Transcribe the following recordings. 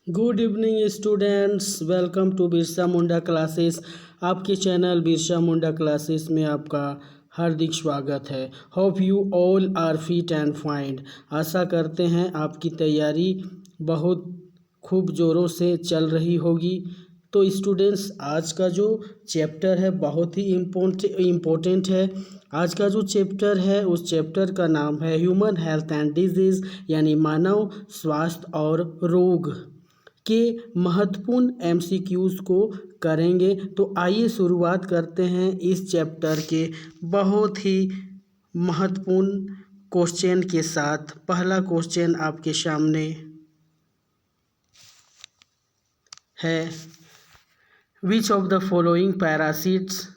Good evening students, welcome to Birsa Munda classes. आपके channel Birsa Munda classes में आपका हार्दिक स्वागत है। Hope you all are fit and fine. आशा करते हैं आपकी तैयारी बहुत खूब ज़ोरों से चल रही होगी। तो स्टूडेंट्स, आज का जो चैप्टर है बहुत ही इम्पोर्टेंट है। आज का जो चैप्टर है उस चैप्टर का नाम है ह्यूमन हेल्थ एंड डिजीज़, यानी मानव स्वास्थ्य और रोग के महत्वपूर्ण एमसीक्यूज को करेंगे। तो आइए शुरुआत करते हैं इस चैप्टर के बहुत ही महत्वपूर्ण क्वेश्चन के साथ। पहला क्वेश्चन आपके सामने है, विच of the following पैरासिट्स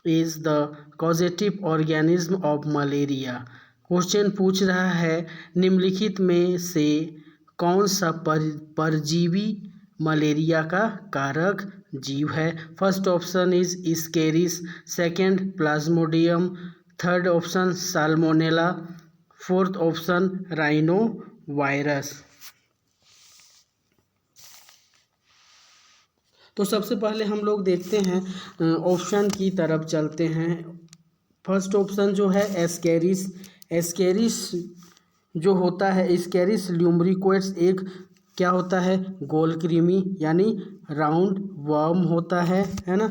is the causative organism of malaria. Question पूछ रहा है निम्नलिखित में से कौन सा परजीवी मलेरिया का कारक जीव है। First option is ascaris, second plasmodium, third option salmonella, fourth option rhinovirus. तो सबसे पहले हम लोग देखते हैं ऑप्शन की तरफ चलते हैं। फर्स्ट ऑप्शन जो है एस्केरिस। एस्केरिस जो होता है, एस्केरिस ल्यूम्ब्रिकोइड्स एक क्या होता है, गोल कृमि यानी राउंड वर्म होता है ना।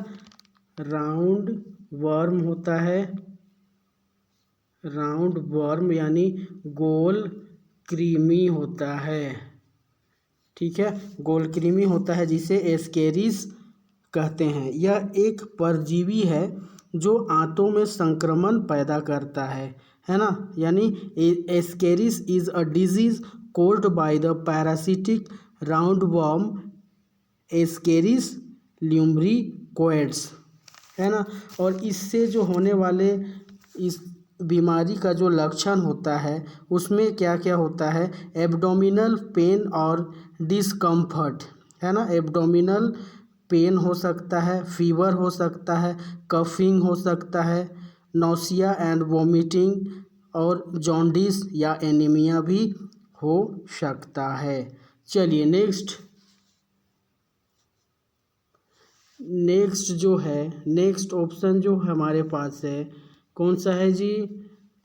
राउंड वर्म होता है, राउंड वर्म यानी गोल कृमि होता है। ठीक है, गोल कृमि होता है जिसे एस्केरिस कहते हैं। यह एक परजीवी है जो आंतों में संक्रमण पैदा करता है ना। यानी ascaris is a disease caused by the parasitic roundworm ascaris lumbricoides, है ना। और इससे जो होने वाले इस बीमारी का जो लक्षण होता है उसमें क्या क्या होता है, एब्डोमिनल पेन और डिस्कम्फर्ट, है ना। एब्डोमिनल पेन हो सकता है, फीवर हो सकता है, कफिंग हो सकता है, नौसिया एंड वोमिटिंग और जॉन्डिस या एनीमिया भी हो सकता है। चलिए नेक्स्ट जो है, नेक्स्ट ऑप्शन जो हमारे पास है कौन सा है जी,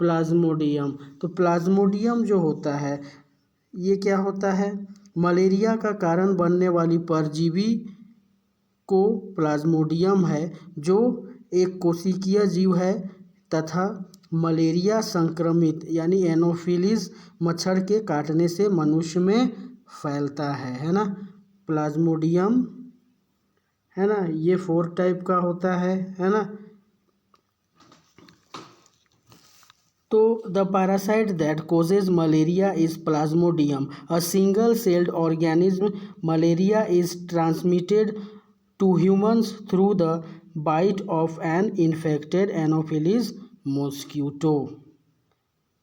प्लाज्मोडियम। तो प्लाज्मोडियम जो होता है ये क्या होता है, मलेरिया का कारण बनने वाली परजीवी को प्लाज्मोडियम है जो एक कोशिकीय जीव है तथा मलेरिया संक्रमित यानी एनोफिलीज मच्छर के काटने से मनुष्य में फैलता है ना। प्लाज्मोडियम है ना, ये 4 टाइप का होता है ना। तो the parasite that causes malaria is plasmodium, a single celled organism. Malaria is transmitted to humans through the bite of an infected anopheles mosquito,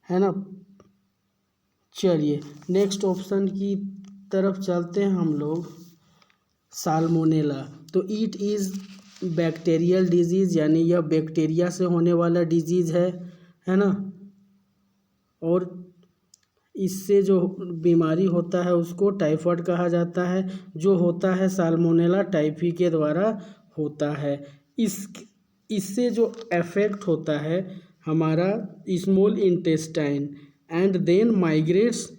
है ना। चलिए नेक्स्ट ऑप्शन की तरफ चलते हैं हम लोग, साल्मोनेला। तो इट इज़ बैक्टीरियल डिजीज़, यानी यह बैक्टीरिया से होने वाला डिजीज़ है ना। और इससे जो बीमारी होता है उसको टाइफाइड कहा जाता है, जो होता है साल्मोनेला टाइफी के द्वारा होता है। इससे जो अफेक्ट होता है हमारा small intestine and then migrates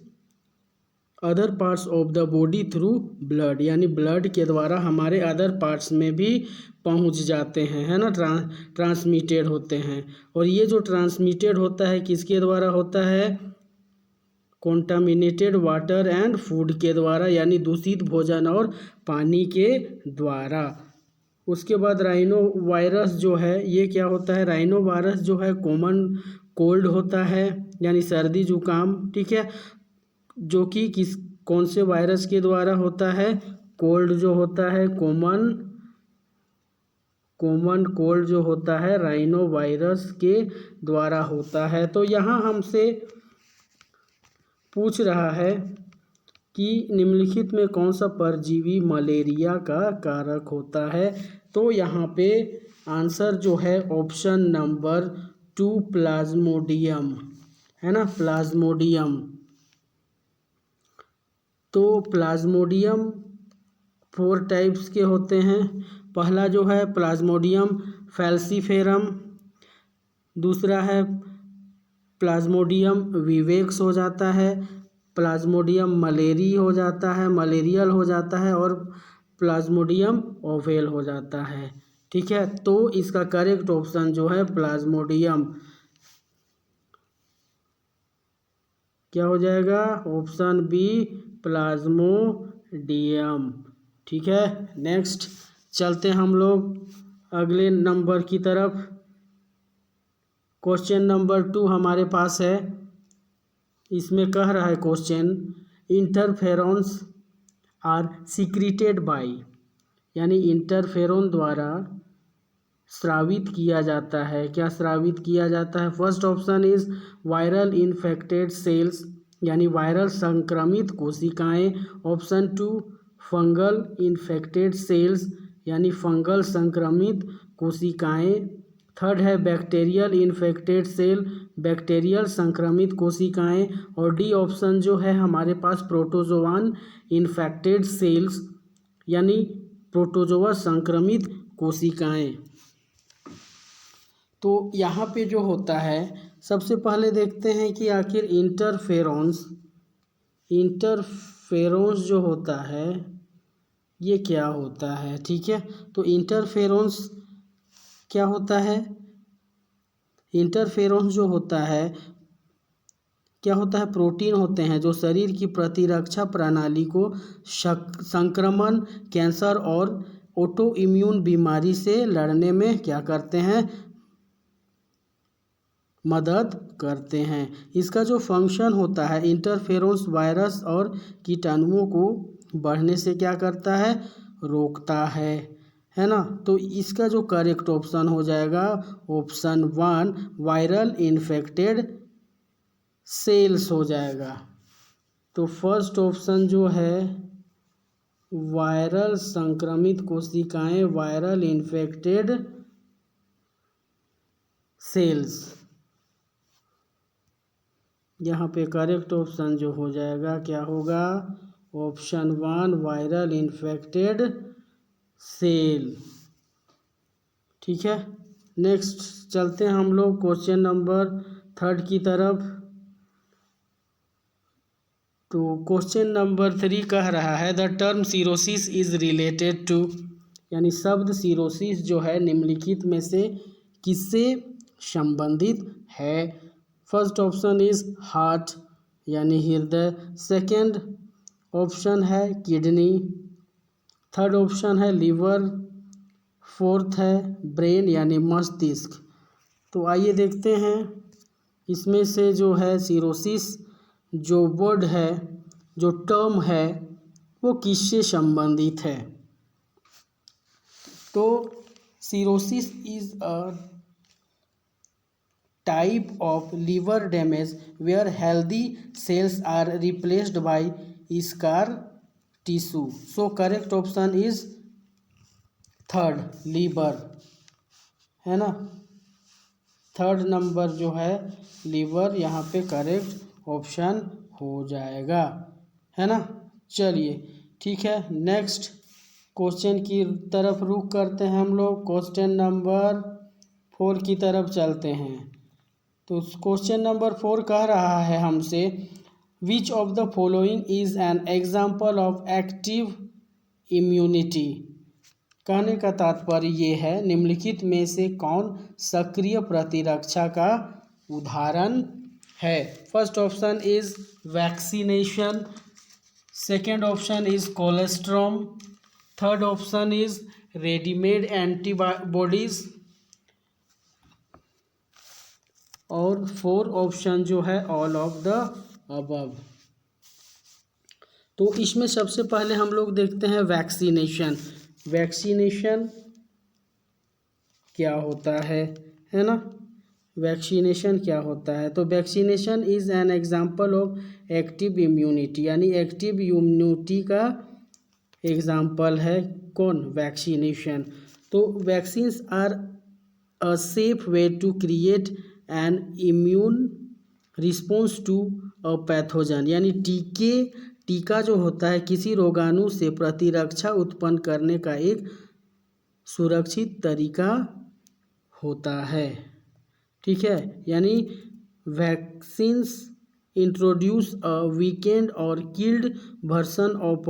other parts of the body through blood, यानी ब्लड के द्वारा हमारे अदर पार्ट्स में भी पहुंच जाते हैं, है ना। ट्रांसमिटेड होते हैं। और ये जो ट्रांसमिटेड होता है किसके द्वारा होता है, कॉन्टामिनेटेड वाटर एंड फूड के द्वारा, यानी दूषित भोजन और पानी के द्वारा। उसके बाद राइनो वायरस जो है ये क्या होता है, राइनो वायरस जो है कॉमन कोल्ड होता है यानी सर्दी जुकाम, ठीक है, जो कि कौन से वायरस के द्वारा होता है, कोल्ड जो होता है कॉमन कोल्ड जो होता है राइनो वायरस के द्वारा होता है। तो यहाँ हमसे पूछ रहा है कि निम्नलिखित में कौन सा परजीवी मलेरिया का कारक होता है। तो यहाँ पे आंसर जो है ऑप्शन नंबर 2 प्लाज्मोडियम, है ना, प्लाज्मोडियम। तो प्लाज्मोडियम 4 टाइप्स के होते हैं। पहला जो है प्लाज्मोडियम फैल्सीफेरम, दूसरा है प्लाज्मोडियम विवेक्स हो जाता है, प्लाज्मोडियम मलेरी हो जाता है, मलेरियल हो जाता है, और प्लाज्मोडियम ओवेल हो जाता है। ठीक है, तो इसका करेक्ट ऑप्शन जो है प्लाज्मोडियम क्या हो जाएगा, ऑप्शन बी प्लाज्मोडियम। ठीक है, नेक्स्ट चलते हैं हम लोग अगले नंबर की तरफ। क्वेश्चन नंबर 2 हमारे पास है। इसमें कह रहा है question, interferons are secreted by, यानी इंटरफेरॉन द्वारा स्रावित किया जाता है। क्या स्रावित किया जाता है? First option is viral infected cells, यानी वायरल संक्रमित कोशिकाएं। ऑप्शन 2 फंगल इन्फेक्टेड सेल्स, यानी फंगल संक्रमित कोशिकाएं। थर्ड है बैक्टीरियल इन्फेक्टेड सेल, बैक्टीरियल संक्रमित कोशिकाएं। और डी ऑप्शन जो है हमारे पास प्रोटोजोआन इन्फेक्टेड सेल्स, यानी प्रोटोजोआ संक्रमित कोशिकाएं। तो यहाँ पे जो होता है, सबसे पहले देखते हैं कि आखिर इंटरफेरॉन्स जो होता है ये क्या होता है। ठीक है, तो इंटरफेरॉन्स क्या होता है? इंटरफेरॉन्स जो होता है क्या होता है, प्रोटीन होते हैं जो शरीर की प्रतिरक्षा प्रणाली को संक्रमण, कैंसर और ऑटो इम्यून बीमारी से लड़ने में क्या करते हैं, मदद करते हैं। इसका जो फंक्शन होता है, इंटरफेरॉन्स वायरस और कीटाणुओं को बढ़ने से क्या करता है, रोकता है ना। तो इसका जो करेक्ट ऑप्शन हो जाएगा ऑप्शन 1 वायरल इन्फेक्टेड सेल्स हो जाएगा। तो फर्स्ट ऑप्शन जो है वायरल संक्रमित कोशिकाएं, वायरल इन्फेक्टेड सेल्स, यहाँ पे करेक्ट ऑप्शन जो हो जाएगा क्या होगा, ऑप्शन 1 वायरल इन्फेक्टेड सेल। ठीक है, नेक्स्ट चलते हैं हम लोग क्वेश्चन नंबर 3 की तरफ। तो क्वेश्चन नंबर 3 कह रहा है the term cirrhosis is related to, यानी शब्द सीरोसिस जो है निम्नलिखित में से किससे संबंधित है। फर्स्ट ऑप्शन इज हार्ट, यानी हृदय। सेकंड ऑप्शन है किडनी। थर्ड ऑप्शन है लिवर। फोर्थ है ब्रेन, यानी मस्तिष्क। तो आइए देखते हैं इसमें से जो है सीरोसिस जो वर्ड है, जो टर्म है, वो किससे संबंधित है। तो cirrhosis is a type of liver damage where healthy cells are replaced by scar tissue. So correct option is third, liver, है ना। थर्ड नंबर जो है लीवर, यहाँ पे करेक्ट ऑप्शन हो जाएगा, है ना। चलिए ठीक है, नेक्स्ट क्वेश्चन की तरफ रुख करते हैं हम लोग। क्वेश्चन नंबर 4 की तरफ चलते हैं। तो क्वेश्चन नंबर 4 कह रहा है हमसे विच of the following is an example of active immunity. कहने का तात्पर्य ये है निम्नलिखित में से कौन सक्रिय प्रतिरक्षा का उदाहरण है। First option is vaccination, second option is colostrum, third option is readymade antibodies, और फोर्थ ऑप्शन जो है ऑल ऑफ द अबव। तो इसमें सबसे पहले हम लोग देखते हैं वैक्सीनेशन। वैक्सीनेशन क्या होता है ना। वैक्सीनेशन क्या होता है, तो vaccination is an example of active immunity, यानी एक्टिव इम्यूनिटी का एग्जाम्पल है कौन, वैक्सीनेशन। तो vaccines are a safe way to create an immune response to a pathogen, यानी टीके टीका जो होता है किसी रोगाणु से प्रतिरक्षा उत्पन्न करने का एक सुरक्षित तरीका होता है। ठीक है, यानी vaccines introduce a weakened or killed version of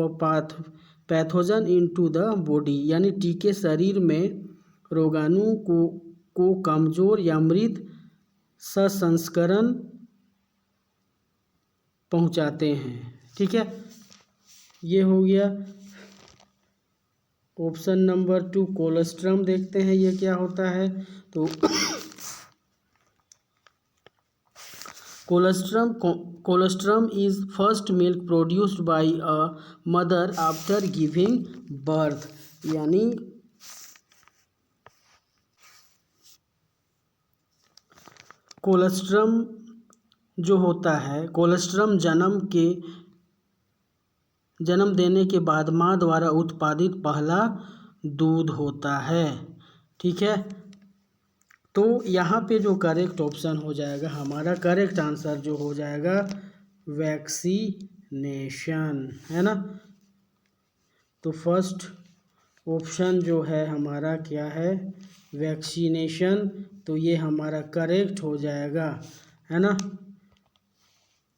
pathogen into the body, यानी टीके शरीर में रोगाणु को कमजोर या मृत संस्करण पहुंचाते हैं। ठीक है, ये हो गया ऑप्शन नंबर 2। कोलोस्ट्रम देखते हैं ये क्या होता है। तो colostrum is first milk produced by a mother after giving birth, यानी कोलोस्ट्रम जो होता है, कोलोस्ट्रम जन्म देने के बाद माँ द्वारा उत्पादित पहला दूध होता है। ठीक है, तो यहाँ पे जो करेक्ट ऑप्शन हो जाएगा, हमारा करेक्ट आंसर जो हो जाएगा वैक्सीनेशन, है ना। तो फर्स्ट ऑप्शन जो है हमारा क्या है, वैक्सीनेशन, तो ये हमारा करेक्ट हो जाएगा, है ना,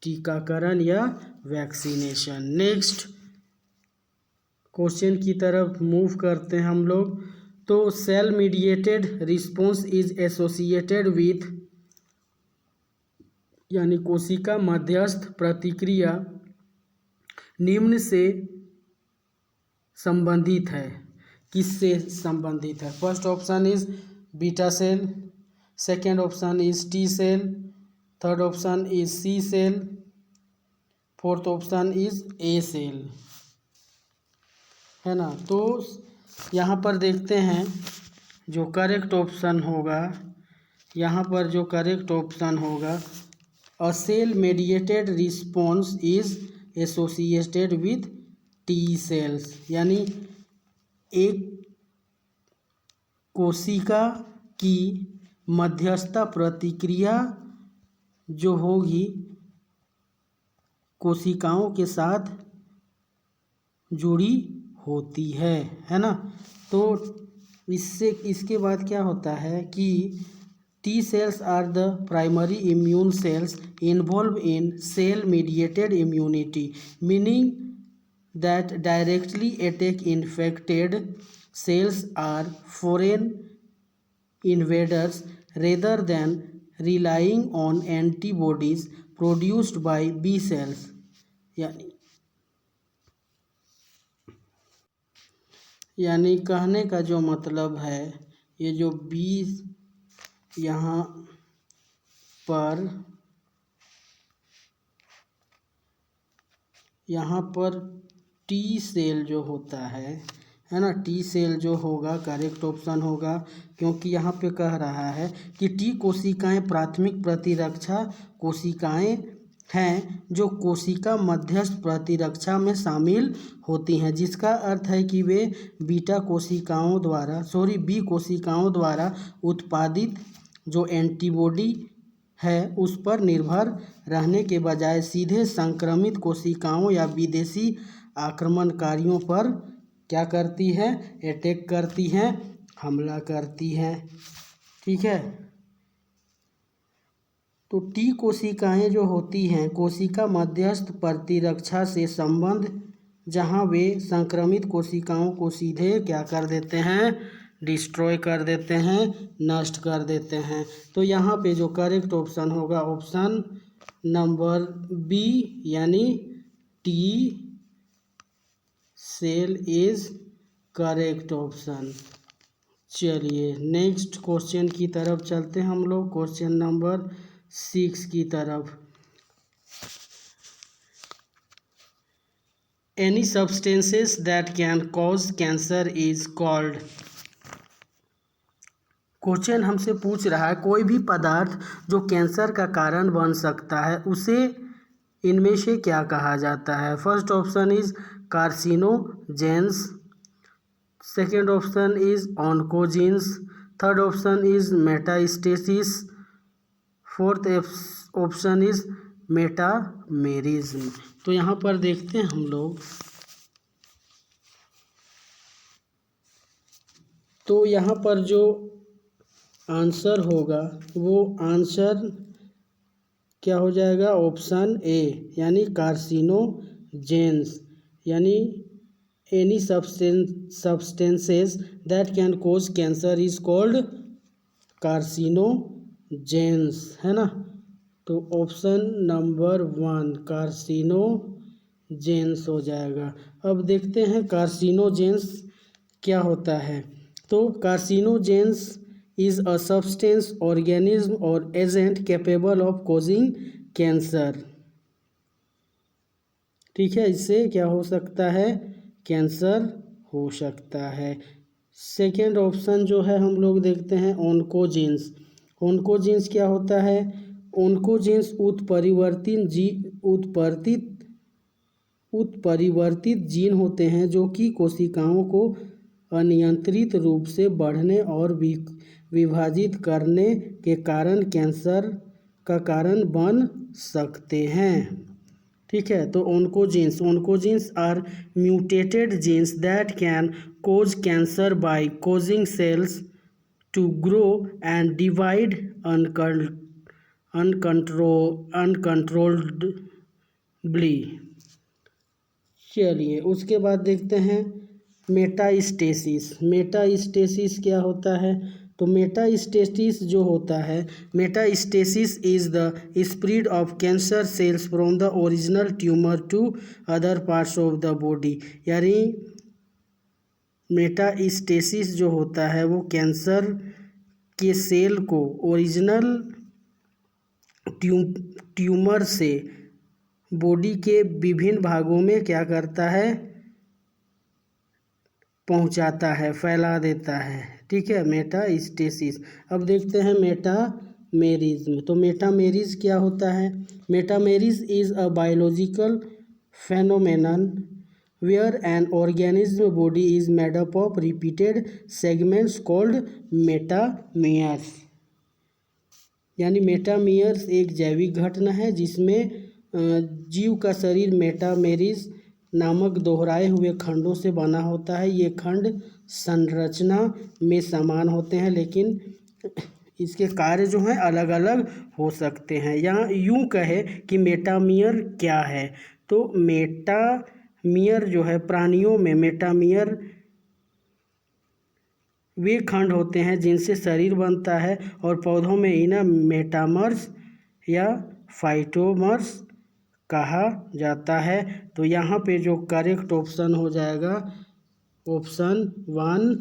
टीकाकरण या वैक्सीनेशन। नेक्स्ट क्वेश्चन की तरफ मूव करते हैं हम लोग। तो cell mediated response is associated with, यानी कोशिका मध्यस्थ प्रतिक्रिया निम्न से संबंधित है। किससे संबंधित है? First option is beta cell, second option is T cell, third option is C cell, fourth option is A cell, है ना। तो यहाँ पर देखते हैं जो करेक्ट ऑप्शन होगा, यहाँ पर जो करेक्ट ऑप्शन होगा, a cell mediated response is associated with T cells, यानी एक कोशिका की मध्यस्थता प्रतिक्रिया जो होगी कोशिकाओं के साथ जुड़ी होती है ना। तो इसके बाद क्या होता है कि T cells are the primary immune cells involve in cell mediated immunity, meaning that directly attack infected cells are foreign invaders rather than relying on antibodies produced by B cells, यानी कहने का जो मतलब है, ये जो बी यहाँ पर टी सेल जो होता है ना, टी सेल जो होगा करेक्ट ऑप्शन होगा, क्योंकि यहाँ पे कह रहा है कि टी कोशिकाएं प्राथमिक प्रतिरक्षा कोशिकाएं हैं जो कोशिका मध्यस्थ प्रतिरक्षा में शामिल होती हैं, जिसका अर्थ है कि वे बी कोशिकाओं द्वारा उत्पादित जो एंटीबॉडी है उस पर निर्भर रहने के बजाय सीधे संक्रमित कोशिकाओं या विदेशी आक्रमणकारियों पर क्या करती है, अटैक करती हैं, हमला करती हैं। ठीक है, तो टी कोशिकाएं जो होती हैं कोशिका मध्यस्थ प्रतिरक्षा से संबंध, जहां वे संक्रमित कोशिकाओं को सीधे क्या कर देते हैं, डिस्ट्रॉय कर देते हैं, नष्ट कर देते हैं। तो यहाँ पे जो करेक्ट ऑप्शन होगा ऑप्शन नंबर बी, यानी T cell is correct option. चलिए नेक्स्ट क्वेश्चन की तरफ चलते हैं हम लोग, क्वेश्चन नंबर 6 की तरफ। Any substances that can cause cancer is called, question हमसे पूछ रहा है कोई भी पदार्थ जो कैंसर का कारण बन सकता है उसे इनमें से क्या कहा जाता है। First option is carcinogens, second option is oncogenes, third option is metastasis, fourth option is metamerism. तो यहाँ पर देखते हैं हम लोग, तो यहाँ पर जो आंसर होगा वो आंसर क्या हो जाएगा, ऑप्शन ए, यानी कार्सिनोजेंस, यानी any substances that can cause cancer is called carcinogens, है ना। तो ऑप्शन नंबर 1 कार्सिनोजेंस हो जाएगा। अब देखते हैं कार्सिनोजेंस क्या होता है। तो carcinogens is a substance, organism or agent capable of causing cancer। ठीक है, इससे क्या हो सकता है, कैंसर हो सकता है। सेकेंड ऑप्शन जो है हम लोग देखते हैं ऑन्कोजीन्स। ऑन्कोजीन्स क्या होता है, ऑन्कोजीन्स उत्परिवर्तित जीन होते हैं जो कि कोशिकाओं को अनियंत्रित रूप से बढ़ने और विभाजित करने के कारण कैंसर का कारण बन सकते हैं। ठीक है, तो oncogenes are mutated genes that can cause cancer by causing cells to grow and divide uncontrolledly. चलिए उसके बाद देखते हैं मेटास्टेसिस क्या होता है। तो मेटास्टेसिस जो होता है, metastasis is the spread of cancer cells from the original tumour to other parts of the body. यानी मेटास्टेसिस जो होता है वो कैंसर के सेल को ओरिजिनल ट्यूमर से बॉडी के विभिन्न भागों में क्या करता है, पहुंचाता है, फैला देता है। ठीक है, मेटास्टेसिस। अब देखते हैं मेटामेरिज्म। तो मेटामेरिज क्या होता है, metamerism is a biological phenomenon where an organism body is made up of repeated segments called metameres. यानी मेटामेयर्स एक जैविक घटना है जिसमें जीव का शरीर मेटामेरिज नामक दोहराए हुए खंडों से बना होता है। ये खंड संरचना में समान होते हैं लेकिन इसके कार्य जो हैं अलग अलग हो सकते हैं। यहाँ यूं कहे कि मेटामियर क्या है, तो मेटामियर जो है प्राणियों में मेटामियर वे खंड होते हैं जिनसे शरीर बनता है और पौधों में इन्हें मेटामर्स या फाइटोमर्स कहा जाता है। तो यहाँ पे जो करेक्ट ऑप्शन हो जाएगा option 1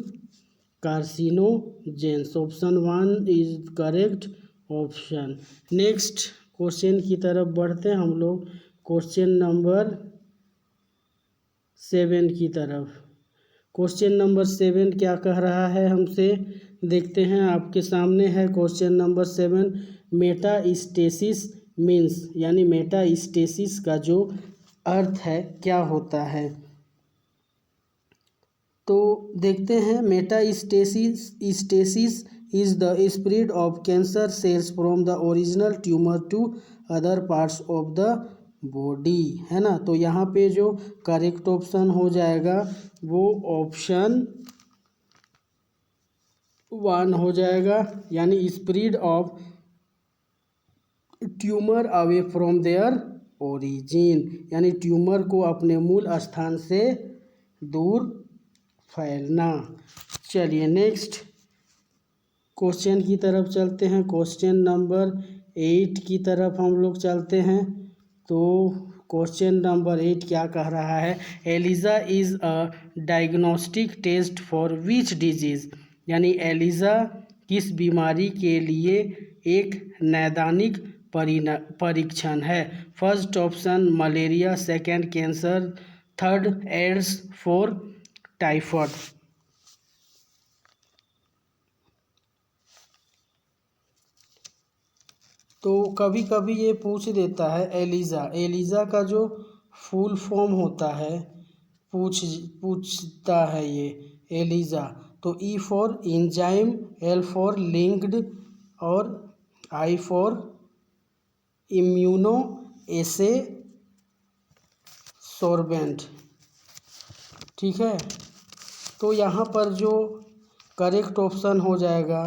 carcinogens. Option 1 is correct option. Next question की तरफ बढ़ते हैं हम लोग, क्वेश्चन नंबर 7 की तरफ। क्वेश्चन नंबर 7 क्या कह रहा है हमसे, देखते हैं, आपके सामने है क्वेश्चन नंबर 7। मेटास्टेसिस मीन्स, यानी मेटास्टेसिस का जो अर्थ है क्या होता है। तो देखते हैं, metastasis is the spread of cancer cells from the original tumour to other parts of the body, है ना। तो यहाँ पे जो करेक्ट ऑप्शन हो जाएगा वो ऑप्शन 1 हो जाएगा, यानी spread of tumour away from their origin, यानी ट्यूमर को अपने मूल स्थान से दूर फैलना। चलिए नेक्स्ट क्वेश्चन की तरफ चलते हैं, क्वेश्चन नंबर 8 की तरफ हम लोग चलते हैं। तो क्वेश्चन नंबर 8 क्या कह रहा है, ELISA is a diagnostic test for which disease, यानी एलिजा किस बीमारी के लिए एक नैदानिक परीक्षण है। First option malaria, second cancer, third AIDS, fourth typhoid. तो कभी कभी ये पूछ देता है एलिजा का जो फुल फॉर्म होता है, पूछता है ये एलिजा। तो E for enzyme, L for linked और आई फॉर इम्यूनो एसे सोर्बेंट। ठीक है, तो यहाँ पर जो करेक्ट ऑप्शन हो जाएगा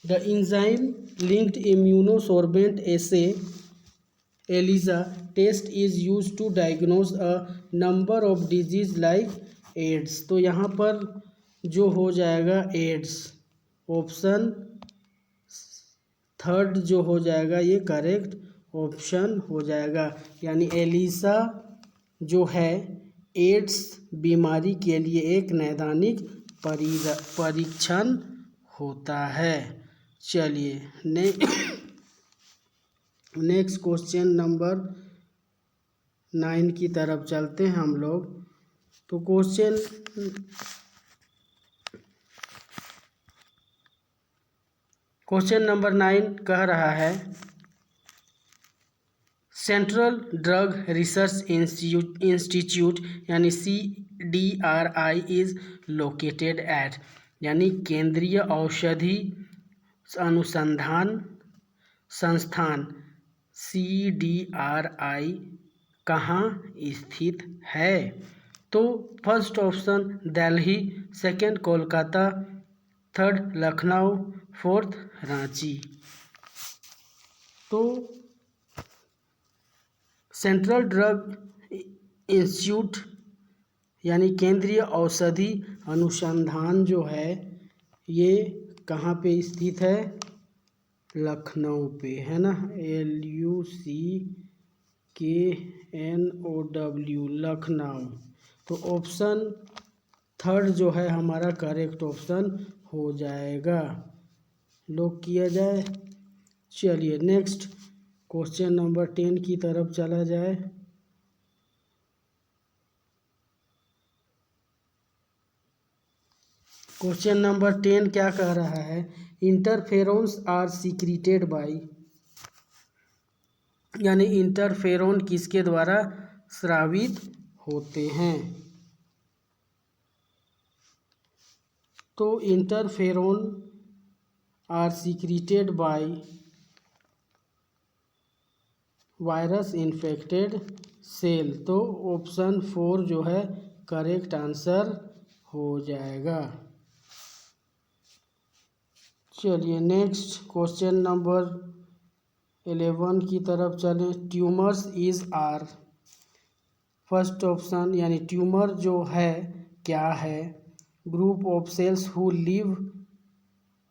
the enzyme linked immunosorbent assay ELISA test is use to diagnose a number of disease like AIDS. तो यहाँ पर जो हो जाएगा एड्स, ऑप्शन थर्ड जो हो जाएगा ये करेक्ट ऑप्शन हो जाएगा। यानी ELISA जो है एड्स बीमारी के लिए एक नैदानिक परीक्षण होता है। चलिए नेक्स्ट क्वेश्चन नंबर 9 की तरफ चलते हैं हम लोग। तो क्वेश्चन नंबर 9 कह रहा है सेंट्रल ड्रग रिसर्च इंस्टीट्यूट यानी CDRI इज लोकेटेड एट, यानी केंद्रीय औषधि अनुसंधान संस्थान CDRI कहाँ स्थित है? तो first option Delhi, second Kolkata, third Lucknow, fourth Ranchi. तो सेंट्रल ड्रग इंस्टीट्यूट यानी केंद्रीय औषधि अनुसंधान जो है ये कहाँ पे स्थित है? लखनऊ पे, है ना, LUCKNOW, लखनऊ। तो ऑप्शन थर्ड जो है हमारा करेक्ट ऑप्शन हो जाएगा। लॉक किया जाए। चलिए नेक्स्ट क्वेश्चन नंबर 10 की तरफ चला जाए। क्वेश्चन नंबर 10 क्या कह रहा है? इंटरफेरोन्स आर सीक्रेटेड बाय, यानी इंटरफेरोन किसके द्वारा स्रावित होते हैं? तो interferon are secreted by virus infected cell. तो ऑप्शन 4 जो है करेक्ट आंसर हो जाएगा। चलिए नेक्स्ट क्वेश्चन नंबर 11 की तरफ चलें। Tumours is are, first option यानी ट्यूमर जो है क्या है? Group of cells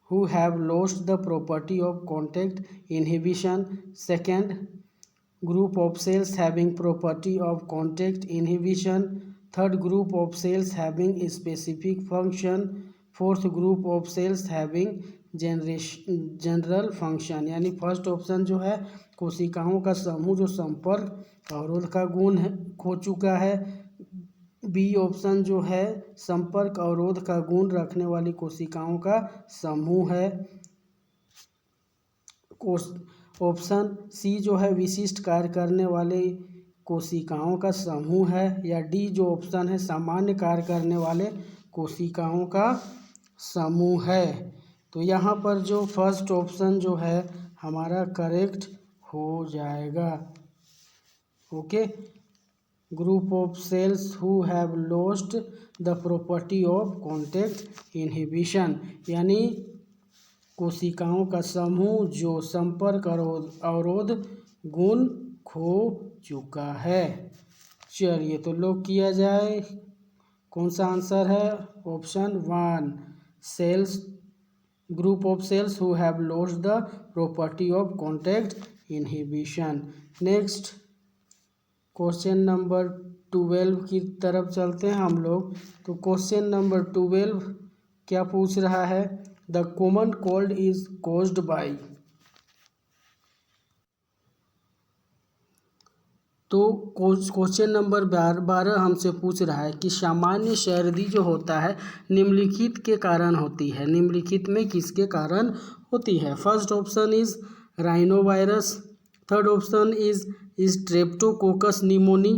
who have lost the property of contact inhibition, second group of cells having property of contact inhibition, third group of cells having a specific function, fourth group of cells having general function. यानी first option जो है कोशिकाओं का समूह जो संपर्क अवरोध का गुण खो चुका है। बी ऑप्शन जो है संपर्क अवरोध का गुण रखने वाली कोशिकाओं का समूह है। ऑप्शन सी जो है विशिष्ट कार्य करने वाले कोशिकाओं का समूह है। या डी जो ऑप्शन है सामान्य कार्य करने वाले कोशिकाओं का समूह है। तो यहाँ पर जो फर्स्ट ऑप्शन जो है हमारा करेक्ट हो जाएगा। Okay, group of cells who have lost the property of contact inhibition, यानी कोशिकाओं का समूह जो संपर्क अवरोध गुण खो चुका है। चलिए तो लॉक किया जाए। कौन सा आंसर है? Option 1, cells group of cells who have lost the property of contact inhibition। Next question number 12 की तरफ चलते हैं हम लोग। तो क्वेश्चन नंबर 12 क्या पूछ रहा है? The common cold is caused bye. तो क्वेश्चन नंबर 12 हमसे पूछ रहा है कि सामान्य सर्दी जो होता है निम्नलिखित के कारण होती है। निम्नलिखित में किसके कारण होती है? First option is rhinovirus, third option is streptococcus pneumoniae,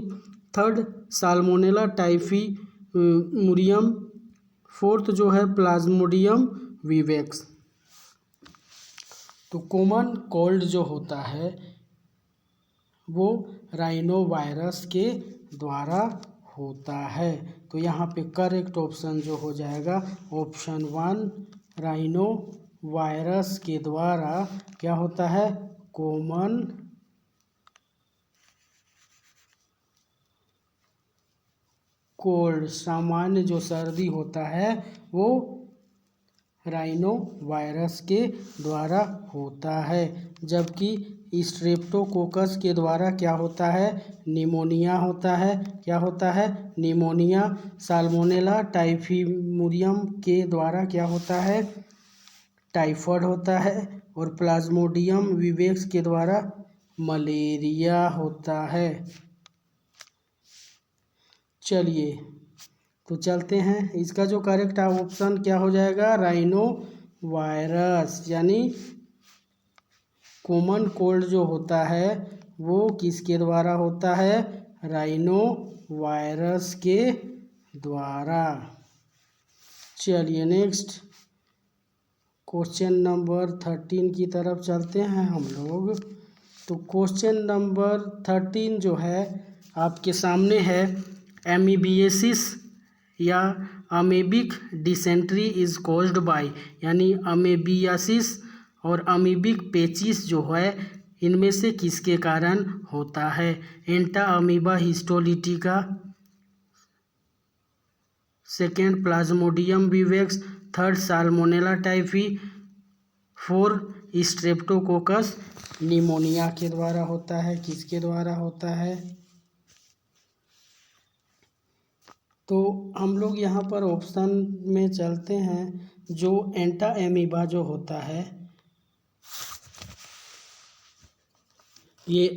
third salmonella typhimurium, fourth जो है प्लाज्मोडियम विवेक्स। तो कॉमन कोल्ड जो होता है वो राइनो वायरस के द्वारा होता है। तो यहाँ पे करेक्ट ऑप्शन जो हो जाएगा ऑप्शन 1, राइनो वायरस के द्वारा क्या होता है, कॉमन कोल्ड, सामान्य जो सर्दी होता है वो राइनो वायरस के द्वारा होता है। जबकि स्ट्रेप्टोकोकस के द्वारा क्या होता है, निमोनिया होता है। क्या होता है, निमोनिया। साल्मोनेला टाइफिमुरियम के द्वारा क्या होता है, टाइफाइड होता है। और प्लाज्मोडियम विवेक्स के द्वारा मलेरिया होता है। चलिए तो चलते हैं, इसका जो करेक्ट ऑप्शन क्या हो जाएगा, राइनो वायरस, यानी कॉमन कोल्ड जो होता है वो किसके द्वारा होता है, राइनो वायरस के द्वारा। चलिए नेक्स्ट क्वेश्चन नंबर 13 की तरफ चलते हैं हम लोग। तो क्वेश्चन नंबर 13 जो है आपके सामने है, एमीबिएसिस या amoebic dysentery is caused bye, यानी अमेबियासिस और अमीबिक पेचिस जो है इनमें से किसके कारण होता है। Entamoeba histolytica, second plasmodium vivax, third salmonella typhi, fourth streptococcus pneumoniae के द्वारा होता है। किसके द्वारा होता है, तो हम लोग यहाँ पर ऑप्शन में चलते हैं। जो एंटा एमीबा जो होता है, ये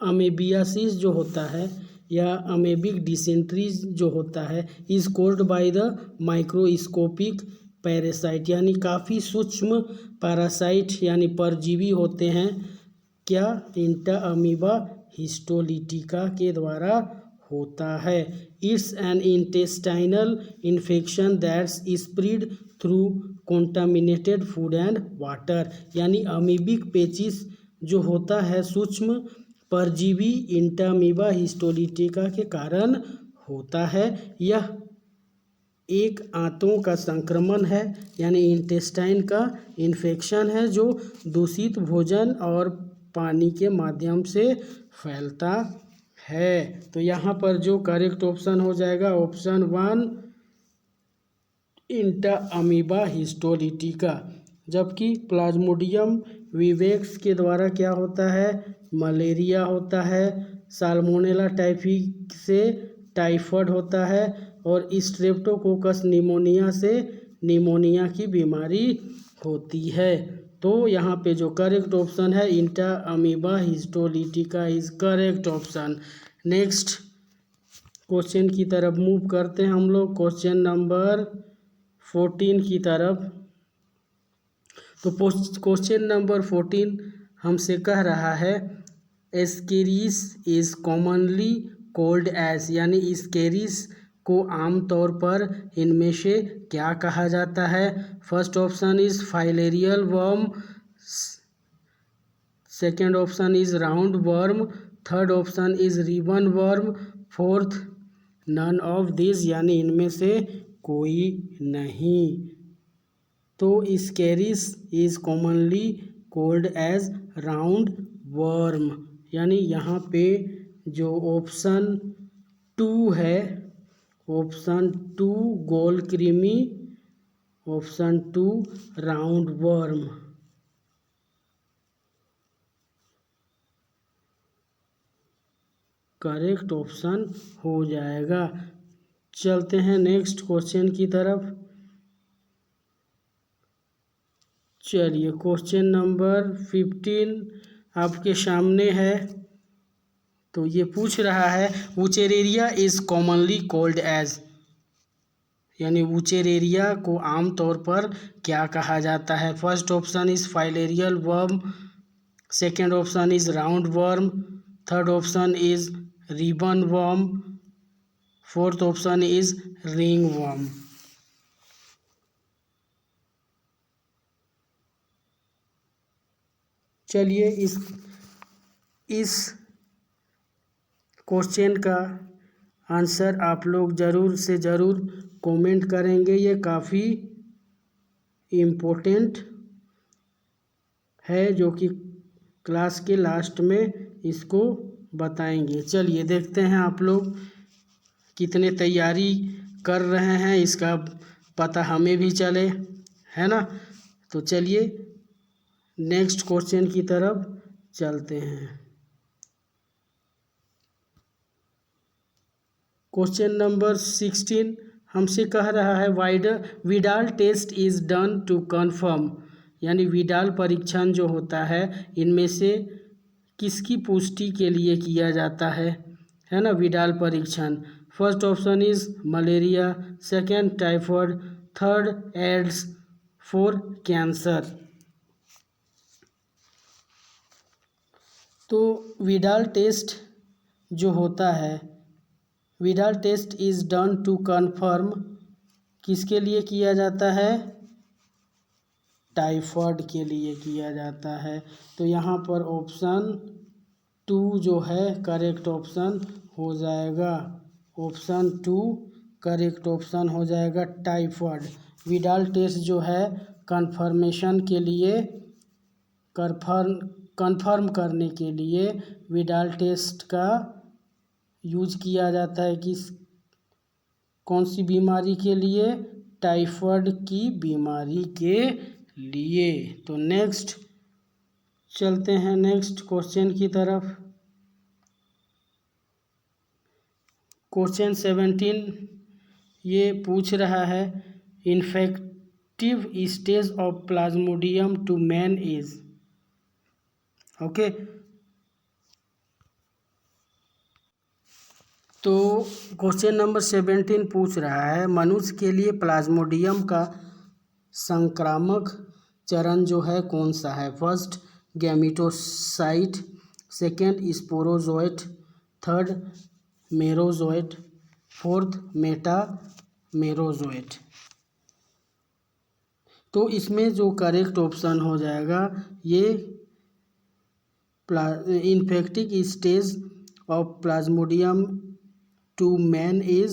अमेबियासिस जो होता है या अमेबिक डिसेंट्री जो होता है, is caused by the microscopic parasite, यानी काफ़ी सूक्ष्म पैरासाइट यानी परजीवी होते हैं। क्या, एंटा अमीबा हिस्टोलिटिका के द्वारा होता है। It's an intestinal infection that's spread through contaminated food and water, यानी अमीबिक पेचिस जो होता है सूक्ष्म परजीवी इंटामीबा हिस्टोलिटिका के कारण होता है। यह एक आंतों का संक्रमण है, यानी इंटेस्टाइन का इन्फेक्शन है जो दूषित भोजन और पानी के माध्यम से फैलता है। तो यहाँ पर जो करेक्ट ऑप्शन हो जाएगा ऑप्शन 1, इंटा अमीबा हिस्टोलिटिका। जबकि प्लाज्मोडियम विवेक्स के द्वारा क्या होता है, मलेरिया होता है। साल्मोनेला टाइफी से टाइफाइड होता है और स्ट्रेप्टोकोकस निमोनिया से निमोनिया की बीमारी होती है। तो यहाँ पे जो करेक्ट ऑप्शन है इंटा amoeba histolytica is correct option. Next question की तरफ मूव करते हैं हम लोग, क्वेश्चन नंबर 14 की तरफ। तो क्वेश्चन नंबर 14 हमसे कह रहा है, ascaris is commonly called as, यानी स्केरिस को आमतौर पर इनमें से क्या कहा जाता है। First option is filarial worm, second option is round worm, third option is ribbon worm, fourth none of this, यानी इनमें से कोई नहीं। तो ascaris is commonly called as round worm, यानी यहाँ पे जो ऑप्शन 2 है, ऑप्शन 2 गोल कृमि, option 2 round worm, correct option हो जाएगा। चलते हैं नेक्स्ट क्वेश्चन की तरफ। चलिए क्वेश्चन नंबर 15 आपके सामने है। तो ये पूछ रहा है, वुचेरेरिया इज कॉमनली कॉल्ड एज, यानी वुचेरेरिया को आमतौर पर क्या कहा जाता है। First option is filarial worm, second option is round worm, third option is ribbon worm, fourth option is ring worm. चलिए इस क्वेश्चन का आंसर आप लोग ज़रूर से ज़रूर कमेंट करेंगे। ये काफ़ी इम्पोर्टेंट है जो कि क्लास के लास्ट में इसको बताएंगे। चलिए देखते हैं आप लोग कितने तैयारी कर रहे हैं, इसका पता हमें भी चले, है ना। तो चलिए नेक्स्ट क्वेश्चन की तरफ चलते हैं। क्वेश्चन नंबर 16 हमसे कह रहा है Widal test is done to confirm, यानी विडाल परीक्षण जो होता है इनमें से किसकी पुष्टि के लिए किया जाता है ना विडाल परीक्षण। First option is malaria, second typhoid, third AIDS, fourth cancer. तो विडाल टेस्ट जो होता है, Widal test is done to confirm किसके लिए किया जाता है, टाइफॉइड के लिए किया जाता है। तो यहाँ पर ऑप्शन 2 जो है करेक्ट ऑप्शन हो जाएगा। ऑप्शन 2 करेक्ट ऑप्शन हो जाएगा टाइफॉइड। विडाल टेस्ट जो है कन्फर्मेशन के लिए कन्फर्म करने के लिए विडाल टेस्ट का यूज किया जाता है कि कौन सी बीमारी के लिए, टाइफॉइड की बीमारी के लिए। तो नेक्स्ट चलते हैं नेक्स्ट क्वेश्चन की तरफ। क्वेश्चन 17 ये पूछ रहा है infective stage of plasmodium to man is. Okay, तो क्वेश्चन नंबर 17 पूछ रहा है मनुष्य के लिए प्लाज्मोडियम का संक्रामक चरण जो है कौन सा है। First gametocyte, second sporozoite, third merozoite, fourth metamerozoite. तो इसमें जो करेक्ट ऑप्शन हो जाएगा ये infective stage of plasmodium to man is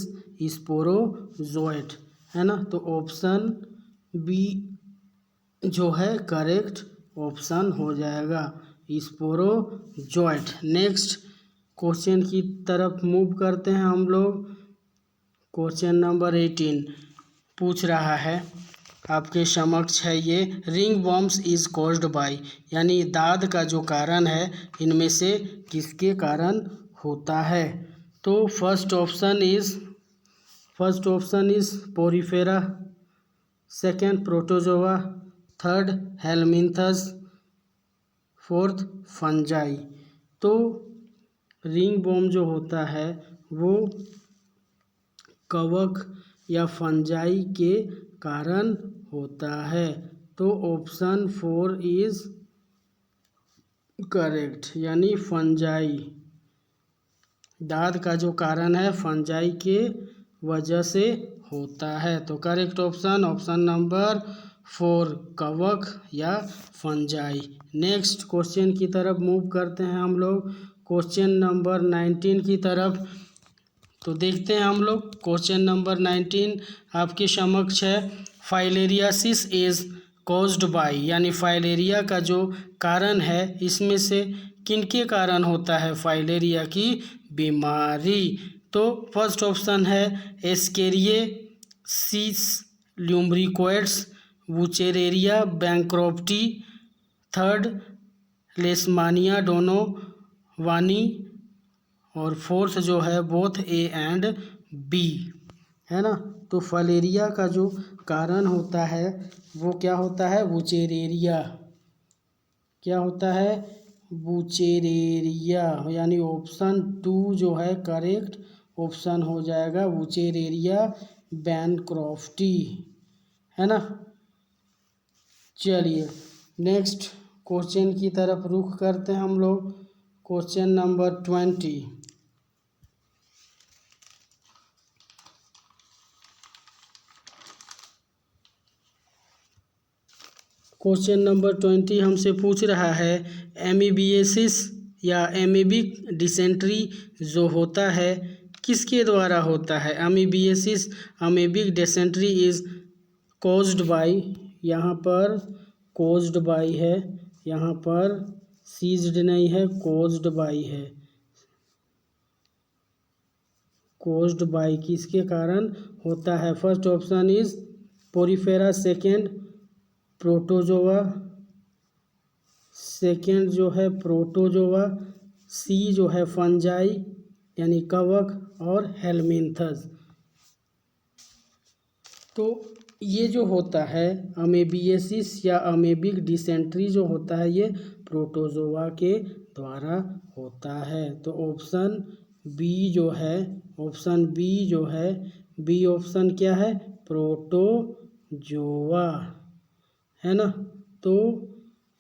sporozoite, है ना। तो ऑप्शन बी जो है करेक्ट ऑप्शन हो जाएगा स्पोरोजोइट। नेक्स्ट क्वेश्चन की तरफ मूव करते हैं हम लोग। क्वेश्चन नंबर 18 पूछ रहा है आपके समक्ष है ये ring worms is caused bye, यानी दाद का जो कारण है इनमें से किसके कारण होता है। तो first option is Porifera, second protozoa, third helminths, fourth fungi. तो रिंग वर्म जो होता है वो कवक या फंजाई के कारण होता है। तो ऑप्शन 4 इज करेक्ट, यानी फंजाई। दाद का जो कारण है फंजाई के वजह से होता है। तो करेक्ट ऑप्शन नंबर 4 कवक या फंजाई। नेक्स्ट क्वेश्चन की तरफ मूव करते हैं हम लोग क्वेश्चन नंबर 19 की तरफ। तो देखते हैं हम लोग क्वेश्चन नंबर 19 आपके समक्ष है फाइलेरियासिस इज कॉज्ड बाय, यानी फाइलेरिया का जो कारण है इसमें से किनके कारण होता है फाइलेरिया की बीमारी। तो फर्स्ट ऑप्शन है एस्केरियासिस ल्यूम्ब्रिकोइड्स, वुचेरेरिया बैंक्रॉप्टी, थर्ड लेशमानिया डोनोवानी, और फोर्थ जो है बोथ ए एंड बी, है ना। तो फाइलेरिया का जो कारण होता है वो क्या होता है, वुचेरेरिया। क्या होता है, वुचेरेरिया, यानी ऑप्शन 2 जो है करेक्ट ऑप्शन हो जाएगा वुचेरेरिया बैंक्रॉफ्टी, है ना। चलिए नेक्स्ट क्वेश्चन की तरफ रुख करते हैं हम लोग। क्वेश्चन नंबर 20 क्वेश्चन नंबर 20 हमसे पूछ रहा है एमीबिएसिस या एमीबिक डिसेंट्री जो होता है किसके द्वारा होता है? Amoebiasis amoebic dysentery is caused by, यहाँ पर कॉज्ड बाय है, यहाँ पर सीज्ड नहीं है, कॉज्ड बाय है। कॉज्ड बाय किसके कारण होता है? First option is Porifera, second protozoa, second जो है प्रोटोजोआ, सी जो है फंजाई यानी कवक, और हेलमिंथस। तो ये जो होता है अमेबिएसिस या अमेबिक डिसेंट्री जो होता है ये प्रोटोजोआ के द्वारा होता है। तो ऑप्शन बी जो है, ऑप्शन बी जो है, बी ऑप्शन क्या है? प्रोटोजोआ, है ना। तो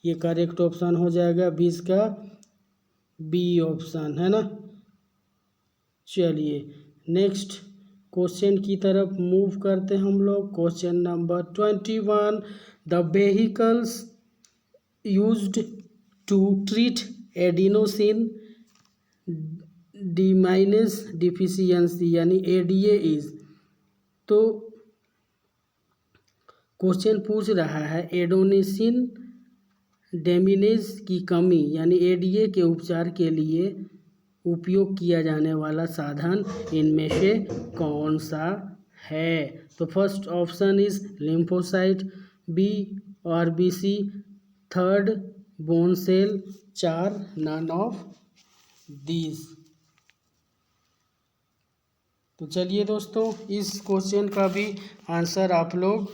ये करेक्ट ऑप्शन हो जाएगा 20 का बी ऑप्शन, है ना। चलिए नेक्स्ट क्वेश्चन की तरफ मूव करते हैं हम लोग। Question number 21, the vehicles used to treat adenosine deaminase deficiency यानी एडीए इज। तो क्वेश्चन पूछ रहा है एडोनिसिन डेमिनेज की कमी यानी एडीए के उपचार के लिए उपयोग किया जाने वाला साधन इनमें से कौन सा है? तो first option is lymphocyte, B RBC, third bone cell, चार नन ऑफ दीज। तो चलिए दोस्तों इस क्वेश्चन का भी आंसर आप लोग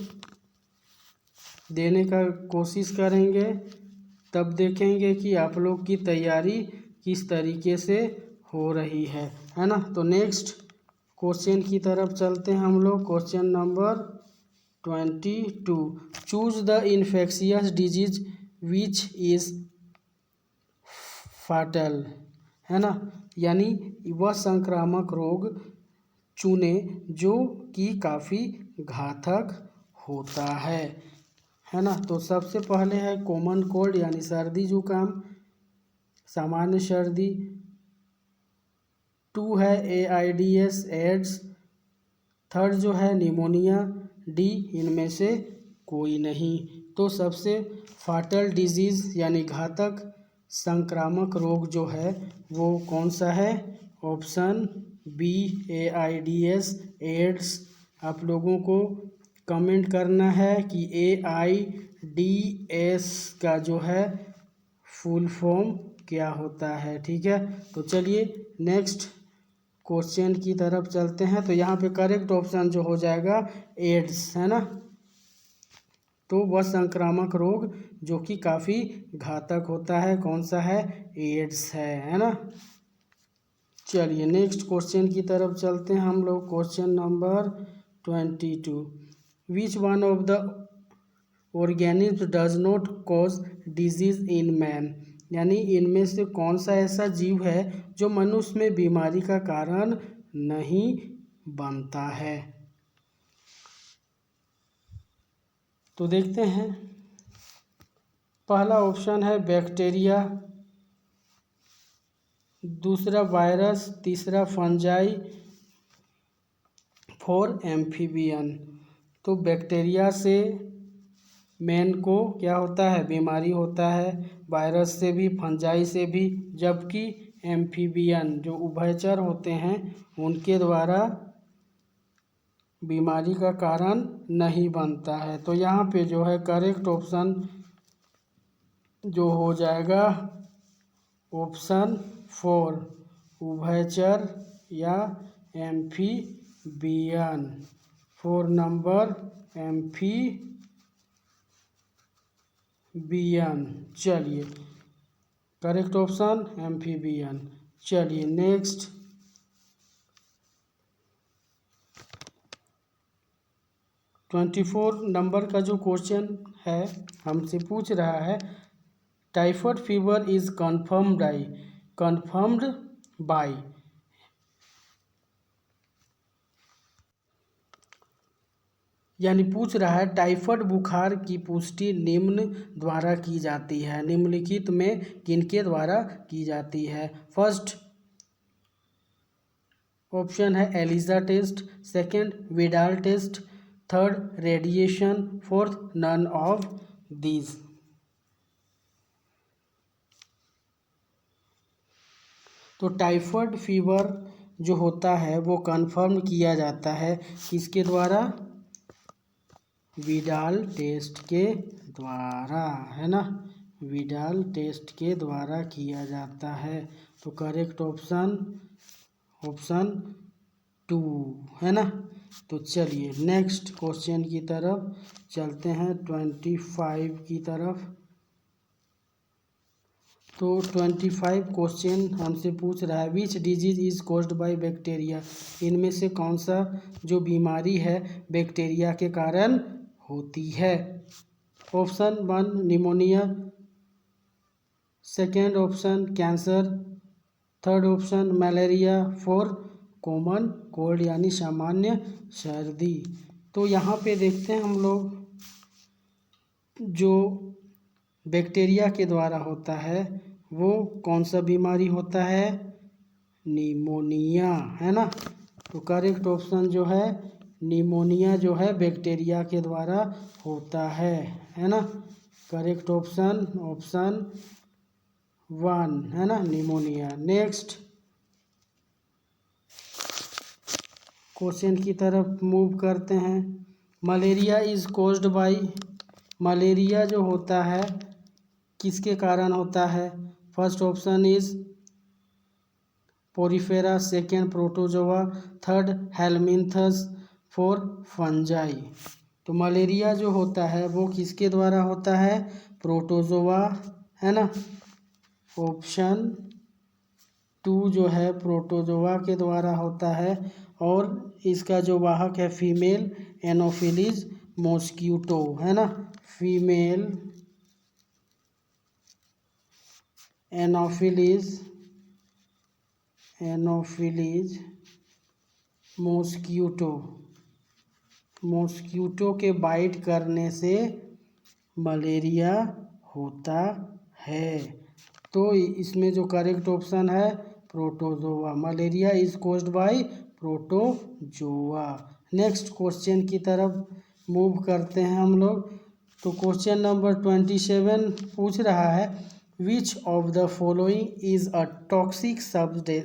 देने का कोशिश करेंगे, तब देखेंगे कि आप लोग की तैयारी किस तरीके से हो रही है ना। तो नेक्स्ट क्वेश्चन की तरफ चलते हैं हम लोग। Question number 22, choose the infectious disease which is फाटल, है ना। यानी वह संक्रामक रोग चुने जो कि काफ़ी घातक होता है ना। तो सबसे पहले है कॉमन कोल्ड यानी सर्दी जुकाम, सामान्य सर्दी। 2 है एआईडीएस एड्स, थर्ड जो है निमोनिया, डी इनमें से कोई नहीं। तो सबसे फाटल डिजीज़ यानी घातक संक्रामक रोग जो है वो कौन सा है? Option B AIDS AIDS. आप लोगों को कमेंट करना है कि एआईडीएस का जो है फुल फॉर्म क्या होता है, ठीक है। तो चलिए नेक्स्ट क्वेश्चन की तरफ चलते हैं। तो यहाँ पे करेक्ट ऑप्शन जो हो जाएगा एड्स, है ना। तो वह संक्रामक रोग जो कि काफ़ी घातक होता है कौन सा है? एड्स है ना। चलिए नेक्स्ट क्वेश्चन की तरफ चलते हैं हम लोग। Question number 22, which one of the organism does not cause disease in man, यानी इनमें से कौन सा ऐसा जीव है जो मनुष्य में बीमारी का कारण नहीं बनता है? तो देखते हैं। पहला ऑप्शन है बैक्टीरिया, दूसरा वायरस, तीसरा फंजाई, फोर एम्फीबियन। तो बैक्टीरिया से मैन को क्या होता है? बीमारी होता है, वायरस से भी, फंजाई से भी, जबकि एम्फीबियन जो उभयचर होते हैं उनके द्वारा बीमारी का कारण नहीं बनता है। तो यहाँ पे जो है करेक्ट ऑप्शन जो हो जाएगा ऑप्शन 4 उभयचर या एम्फीबियन। 4 नंबर एम्फीबियन। चलिए करेक्ट ऑप्शन एम्फीबियन। चलिए नेक्स्ट 24 नंबर का जो क्वेश्चन है हमसे पूछ रहा है typhoid fever is confirmed by. यानी पूछ रहा है टाइफाइड बुखार की पुष्टि निम्न द्वारा की जाती है, निम्नलिखित में किनके द्वारा की जाती है। फर्स्ट ऑप्शन है ELISA test, second Widal test, third radiation, fourth none of these. तो टाइफाइड फीवर जो होता है वो कंफर्म किया जाता है किसके द्वारा, विडाल टेस्ट के द्वारा, है ना, विडाल टेस्ट के द्वारा किया जाता है। तो करेक्ट ऑप्शन ऑप्शन 2 है ना। तो चलिए नेक्स्ट क्वेश्चन की तरफ चलते हैं, 25 की तरफ। तो 25 क्वेश्चन हमसे पूछ रहा है which disease is caused by bacteria, इनमें से कौन सा जो बीमारी है बैक्टीरिया के कारण होती है। Option 1 pneumonia, second option cancer, third option malaria, four common cold यानी सामान्य सर्दी। तो यहाँ पे देखते हैं हम लोग जो बैक्टीरिया के द्वारा होता है वो कौन सा बीमारी होता है, निमोनिया, है ना। तो करेक्ट ऑप्शन जो है निमोनिया जो है बैक्टीरिया के द्वारा होता है ना। करेक्ट ऑप्शन ऑप्शन 1 है ना, निमोनिया। नेक्स्ट क्वेश्चन की तरफ मूव करते हैं। Malaria is caused bye, malaria जो होता है किसके कारण होता है। First option is Porifera, second protozoa, third helminths, four fungi. तो मलेरिया जो होता है वो किसके द्वारा होता है, प्रोटोजोआ, है ना। ऑप्शन 2 जो है प्रोटोजोआ के द्वारा होता है और इसका जो वाहक है फीमेल एनोफिलीज मॉस्क्यूटो, है ना, फीमेल एनोफिलीज मॉस्क्यूटो के बाइट करने से मलेरिया होता है। तो इसमें जो करेक्ट ऑप्शन है protozoa, malaria is caused bye protozoa. Next question की तरफ मूव करते हैं हम लोग। तो क्वेश्चन नंबर 27 पूछ रहा है विच of the following is a toxic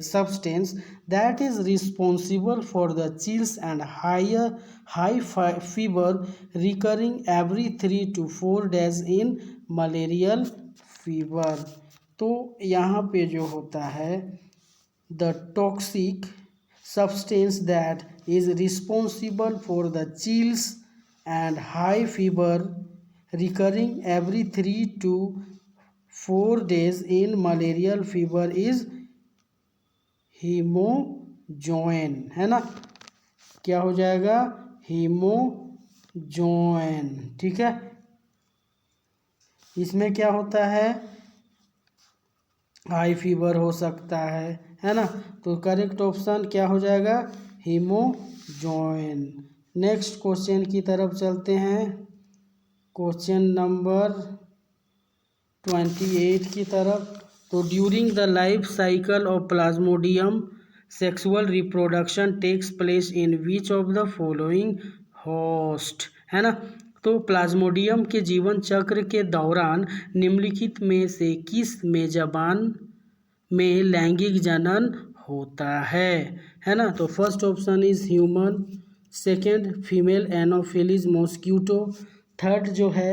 substance that is responsible for the chills and high fever recurring every 3 to 4 days in malarial fever। तो यहाँ पे जो होता है the toxic substance that is responsible for the chills and high fever recurring every 3 to 4 days in malarial fever is हीमोजोएन, है ना। क्या हो जाएगा, हीमोजोएन, ठीक है। इसमें क्या होता है, हाई फीवर हो सकता है ना। तो करेक्ट ऑप्शन क्या हो जाएगा, हीमोजोएन। नेक्स्ट क्वेश्चन की तरफ चलते हैं, क्वेश्चन नंबर 28 की तरफ। तो during the life cycle of plasmodium sexual reproduction takes place in which of the following host, है ना। तो प्लाज्मोडियम के जीवन चक्र के दौरान निम्नलिखित में से किस मेजबान में लैंगिक जनन होता है ना। तो first option is human, second female anopheles mosquito, थर्ड जो है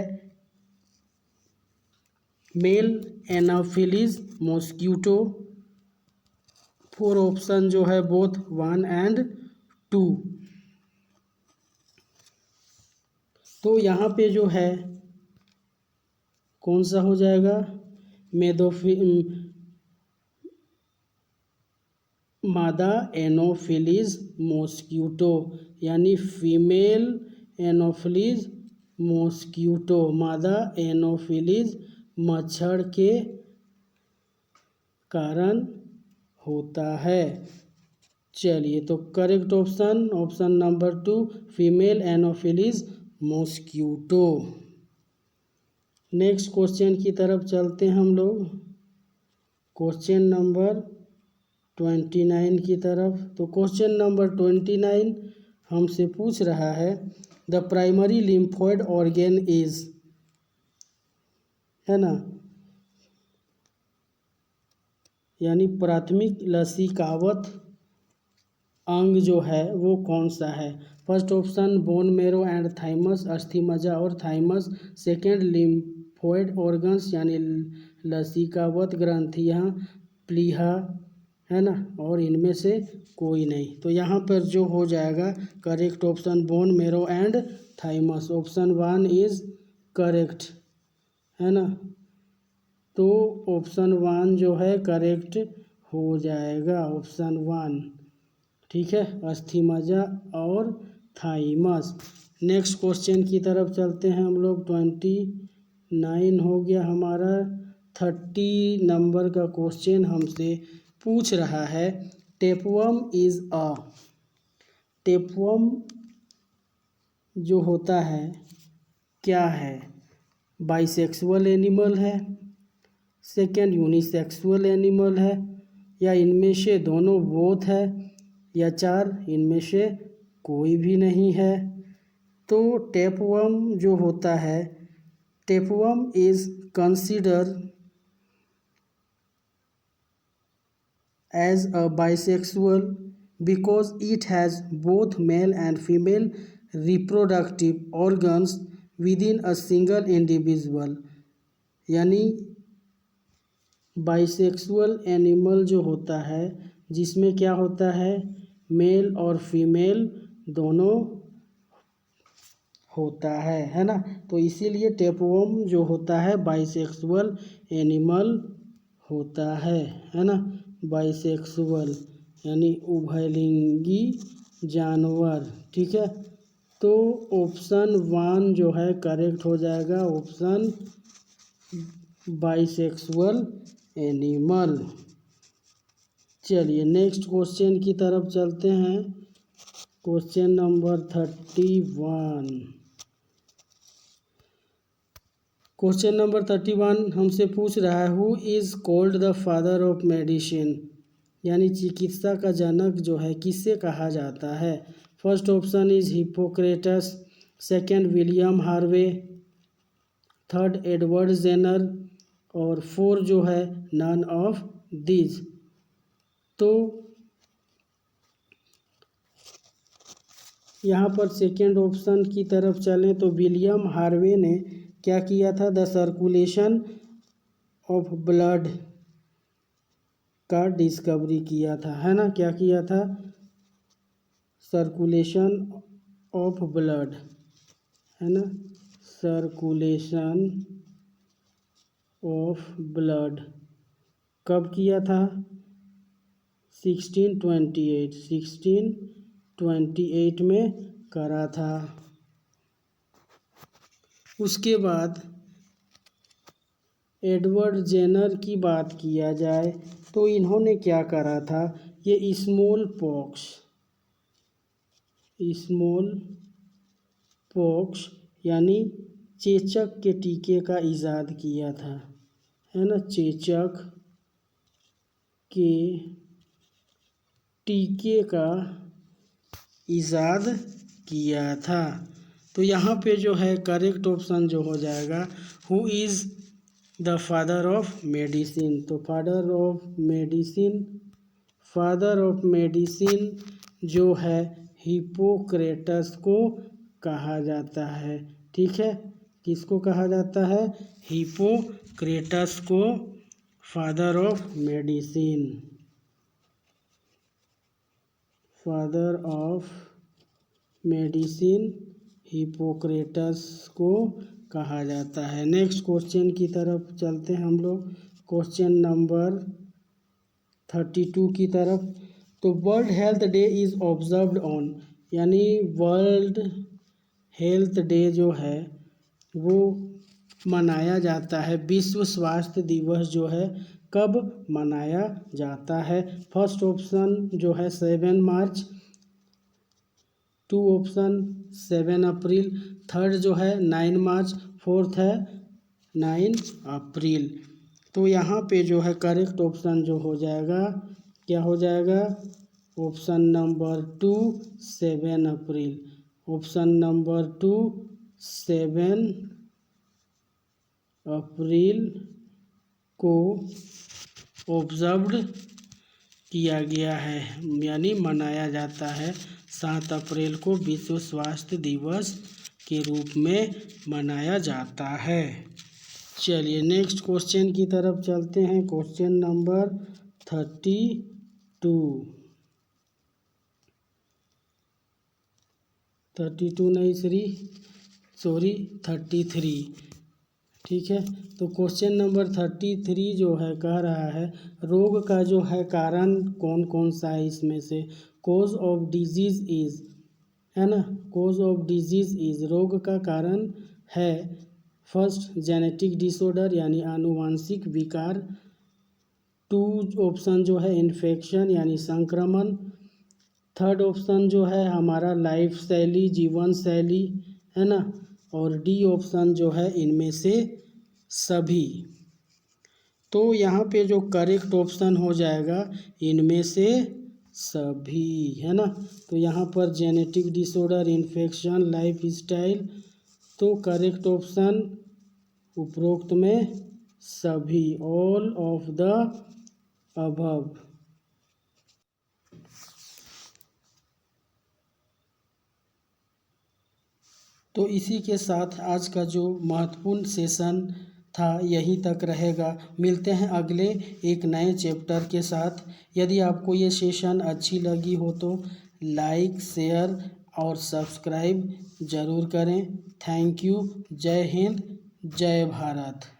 male anopheles mosquito, four option जो है बोथ 1 and 2। तो यहाँ पे जो है कौन सा हो जाएगा, मादा एनोफिलीज मॉस्क्यूटो यानी फीमेल एनोफिलीज मॉस्क्यूटो, मादा एनोफिलीज मच्छर के कारण होता है। चलिए, तो correct option option number 2, female anopheles mosquito. Next question की तरफ चलते हैं हम लोग, क्वेश्चन नंबर 29 की तरफ। तो क्वेश्चन नंबर 29 हमसे पूछ रहा है, the primary lymphoid organ is, है ना, यानी प्राथमिक लसीकावत अंग जो है वो कौन सा है। First option bone marrow and thymus, अस्थि मज्जा और थाइमस। सेकेंड लिम्फोइड ऑर्गन्स यानी लसीकावत ग्रंथियाँ, प्लीहा, है ना, और इनमें से कोई नहीं। तो यहाँ पर जो हो जाएगा correct option bone marrow and thymus, option 1 is correct, है ना। तो ऑप्शन 1 जो है करेक्ट हो जाएगा, ऑप्शन 1, ठीक है, अस्थि मज्जा और थाइमस। नेक्स्ट क्वेश्चन की तरफ चलते हैं हम लोग। 29 हो गया हमारा। 30 नंबर का क्वेश्चन हमसे पूछ रहा है, टेपवर्म इज अ, टेपवर्म जो होता है क्या है, बाइसेक्सुअल एनिमल है, सेकेंड यूनिसेक्सुअल एनिमल है, या इनमें से दोनों बोथ है, या 4 इनमें से कोई भी नहीं है। तो टेपवर्म जो होता है, tapeworm is consider as a bisexual because it has both male and female reproductive organs within a single individual। यानी बाइसेक्सुअल एनिमल जो होता है जिसमें क्या होता है, मेल और फीमेल दोनों होता है ना। तो इसीलिए टेपवर्म जो होता है बाइसेक्सुअल एनिमल होता है ना, बाइसेक्सुअल यानी उभयलिंगी जानवर, ठीक है। तो ऑप्शन 1 जो है करेक्ट हो जाएगा, ऑप्शन बाइसेक्सुअल एनिमल। चलिए नेक्स्ट क्वेश्चन की तरफ चलते हैं, क्वेश्चन नंबर 31। क्वेश्चन नंबर 31 हमसे पूछ रहा है, who is called the father of medicine, यानी चिकित्सा का जनक जो है किससे कहा जाता है। First option is Hippocrates, second William Harvey, third Edward Jenner, और 4 जो है नन ऑफ दीज। तो यहाँ पर सेकेंड ऑप्शन की तरफ चलें तो विलियम हार्वे ने क्या किया था, द सर्कुलेशन ऑफ ब्लड का डिस्कवरी किया था, है ना। क्या किया था, सर्कुलेशन ऑफ ब्लड, है ना, सर्कुलेशन ऑफ ब्लड कब किया था, 1628 में करा था। उसके बाद एडवर्ड जेनर की बात किया जाए तो इन्होंने क्या करा था, ये स्मॉल पॉक्स यानी चेचक के टीके का इजाद किया था, है ना, चेचक के टीके का इजाद किया था। तो यहाँ पे जो है करेक्ट ऑप्शन जो हो जाएगा, who is the father of medicine. तो फादर ऑफ मेडिसिन जो है हिप्पोक्रेटस को कहा जाता है, ठीक है। किसको कहा जाता है, हिप्पोक्रेटस को father of medicine, father of medicine Hippocrates को कहा जाता है। नेक्स्ट क्वेश्चन की तरफ चलते हैं हम लोग, क्वेश्चन नंबर 32 की तरफ। तो world health day is observed on, यानी वर्ल्ड हेल्थ डे जो है वो मनाया जाता है, विश्व स्वास्थ्य दिवस जो है कब मनाया जाता है? फर्स्ट ऑप्शन जो है 7 मार्च, 2 ऑप्शन 7 अप्रैल, थर्ड जो है 9 मार्च, फोर्थ है 9 अप्रैल। तो यहाँ पे जो है करेक्ट ऑप्शन जो हो जाएगा, क्या हो जाएगा? ऑप्शन नंबर 2 7 अप्रैल। ऑप्शन नंबर 2 7 अप्रैल को ऑब्जर्व्ड किया गया है, यानी मनाया जाता है। 7 अप्रैल को विश्व स्वास्थ्य दिवस के रूप में मनाया जाता है। चलिए नेक्स्ट क्वेश्चन की तरफ चलते हैं। Question number 33। ठीक है, तो क्वेश्चन नंबर 33 जो है कह रहा है रोग का जो है कारण कौन कौन सा है इसमें से? कोज ऑफ डिजीज इज, है ना, कोज ऑफ डिजीज इज, रोग का कारण है फर्स्ट जेनेटिक डिसऑर्डर यानी आनुवांशिक विकार, 2 ऑप्शन जो है इन्फेक्शन यानी संक्रमण, थर्ड ऑप्शन जो है हमारा लाइफ शैली, जीवन शैली, है ना, और डी ऑप्शन जो है इनमें से सभी। तो यहाँ पे जो करेक्ट ऑप्शन हो जाएगा इनमें से सभी, है ना। तो यहाँ पर genetic disorder, infection, life style, तो करेक्ट ऑप्शन उपरोक्त में सभी, ऑल ऑफ द अबव। तो इसी के साथ आज का जो महत्वपूर्ण सेशन था यहीं तक रहेगा। मिलते हैं अगले एक नए चैप्टर के साथ। यदि आपको ये सेशन अच्छी लगी हो तो लाइक, शेयर और सब्सक्राइब ज़रूर करें। Thank you. जय हिंद, जय भारत।